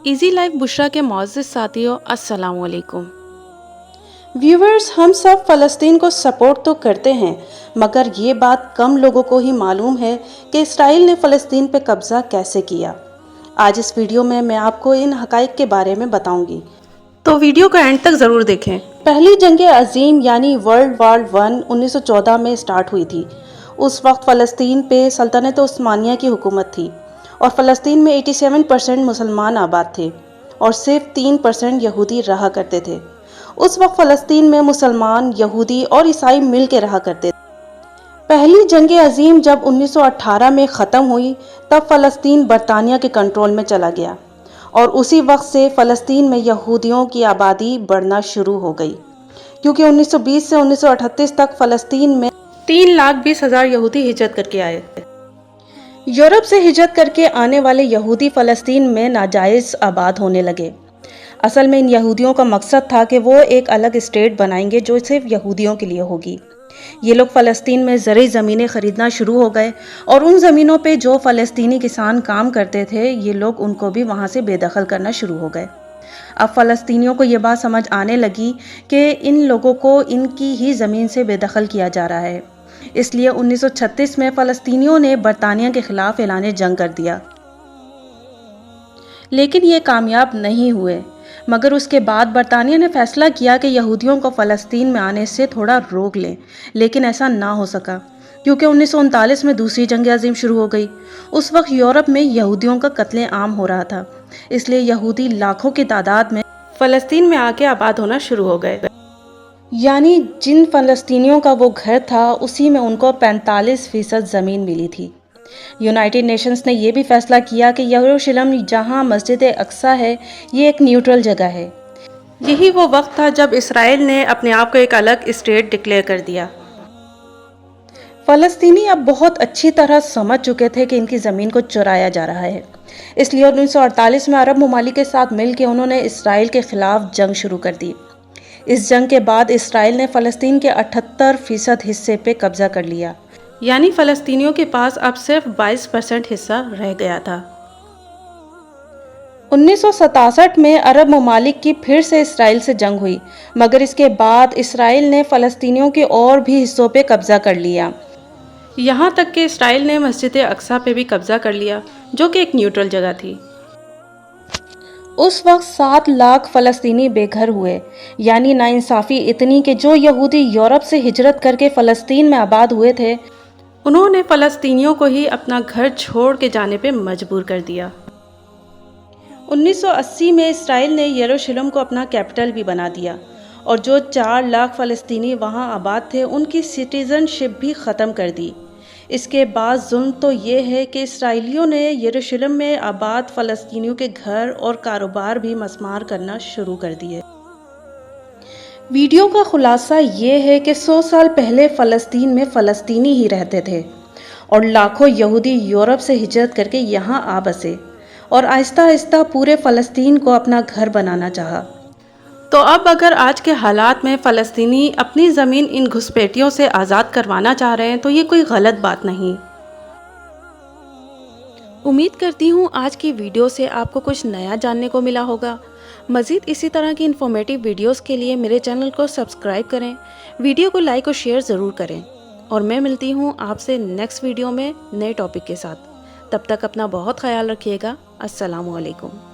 Easy life Bushra के मोअज़्ज़िज़ साथियों, अस्सलाम वालेकुम। व्यूवर्स, हम सब फ़लस्तीन को सपोर्ट तो करते हैं, मगर ये बात कम लोगों को ही मालूम है कि इसराइल ने फ़लस्तीन पे कब्ज़ा कैसे किया। आज इस वीडियो में मैं आपको इन हक़ाइक़ के बारे में बताऊंगी, तो वीडियो को एंड तक ज़रूर देखें। पहली जंग अज़ीम यानी वर्ल्ड वार 1 1914 में स्टार्ट हुई थी। उस वक्त फ़लस्तीन पे सल्तनत उस्मानिया की हुकूमत थी और फ़लस्तीन में 87% मुसलमान आबाद थे और सिर्फ 3% यहूदी रहा करते थे। उस वक्त फ़लस्तीन में मुसलमान, यहूदी और ईसाई मिल के रहा करते थे। पहली जंग अज़ीम जब 1918 में ख़त्म हुई, तब फ़लस्तीन बरतानिया के कंट्रोल में चला गया और उसी वक्त से फ़लस्तीन में यहूदियों की आबादी बढ़ना शुरू हो गई, क्योंकि 1920 से 1938 तक फ़लस्तीन में 3,20,000 यहूदी हिजरत करके आए। यूरोप से हिजरत करके आने वाले यहूदी फ़लस्तीन में नाजायज़ आबाद होने लगे। असल में इन यहूदियों का मकसद था कि वो एक अलग स्टेट बनाएंगे जो सिर्फ यहूदियों के लिए होगी। ये लोग फ़लस्तीन में ज़रूरी ज़मीनें ख़रीदना शुरू हो गए और उन ज़मीनों पे जो फ़लस्तीनी किसान काम करते थे, ये लोग उनको भी वहाँ से बेदखल करना शुरू हो गए। अब फ़लस्तीनियों को ये बात समझ आने लगी कि इन लोगों को इनकी ही ज़मीन से बेदखल किया जा रहा है। इसलिए 1936 में फ़लस्तीनियों ने बरतानिया के ख़िलाफ़ ऐलान जंग कर दिया, लेकिन ये कामयाब नहीं हुए। मगर उसके बाद बरतानिया ने फैसला किया कि यहूदियों को फ़लस्तीन में आने से थोड़ा रोक लें, लेकिन ऐसा ना हो सका क्योंकि 1939 में दूसरी जंग अज़ीम शुरू हो गई। उस वक्त यूरोप में यहूदियों का कत्ले आम हो रहा था, इसलिए यहूदी लाखों की तादाद में फ़लस्तीन में आके आबाद होना शुरू हो गए। यानी जिन फ़लस्तीनियों का वो घर था, उसी में उनको 45% ज़मीन मिली थी। यूनाइटेड नेशंस ने यह भी फैसला किया कि यरूशलेम, जहां मस्जिद अक्सा है, ये एक न्यूट्रल जगह है। यही वो वक्त था जब इसराइल ने अपने आप को एक अलग स्टेट डिक्लेयर कर दिया। फ़लस्तीनी अब बहुत अच्छी तरह समझ चुके थे कि इनकी ज़मीन को चुराया जा रहा है, इसलिए 1948 में अरब ममालिक के साथ मिलकर उन्होंने इसराइल के ख़िलाफ़ जंग शुरू कर दी। इस जंग के बाद इसराइल ने फ़लस्तीन के 78% हिस्से पे कब्ज़ा कर लिया, यानी फ़लस्तीनियों के पास अब सिर्फ 22% हिस्सा रह गया था। 1967 में अरब ममालिक की फिर से इसराइल से जंग हुई, मगर इसके बाद इसराइल ने फ़लस्तीनियों के और भी हिस्सों पे कब्ज़ा कर लिया। यहाँ तक कि इसराइल ने मस्जिद अक्सा पे भी कब्ज़ा कर लिया, जो कि एक न्यूट्रल जगह थी। उस वक्त 7 लाख फ़लस्तीनी बेघर हुए, यानी नाइंसाफ़ी इतनी कि जो यहूदी यूरोप से हिजरत करके फ़लस्तीन में आबाद हुए थे, उन्होंने फ़लस्तीनियों को ही अपना घर छोड़ के जाने पे मजबूर कर दिया। 1980 में इसराइल ने यरूशलेम को अपना कैपिटल भी बना दिया और जो 4 लाख फ़लस्तीनी वहां आबाद थे, उनकी सिटीज़नशिप भी ख़त्म कर दी। इसके बाद जुल्म तो ये है कि इसराइलियों ने यरूशलेम में आबाद फ़लस्तीनियों के घर और कारोबार भी मस्मार करना शुरू कर दिए। वीडियो का खुलासा ये है कि 100 साल पहले फ़लस्तीन में फ़लस्तीनी ही रहते थे और लाखों यहूदी यूरोप से हिजरत करके यहाँ आ बसे और आहिस्ता आहिस्ता पूरे फ़लस्तीन को अपना घर बनाना चाहा। तो अब अगर आज के हालात में फ़लस्तीनी अपनी ज़मीन इन घुसपैठियों से आज़ाद करवाना चाह रहे हैं, तो ये कोई गलत बात नहीं। उम्मीद करती हूँ आज की वीडियो से आपको कुछ नया जानने को मिला होगा। मज़ीद इसी तरह की इन्फॉर्मेटिव वीडियोस के लिए मेरे चैनल को सब्सक्राइब करें, वीडियो को लाइक और शेयर ज़रूर करें और मैं मिलती हूँ आपसे नेक्स्ट वीडियो में नए टॉपिक के साथ। तब तक अपना बहुत ख्याल रखिएगा। अस्सलामु अलैकुम।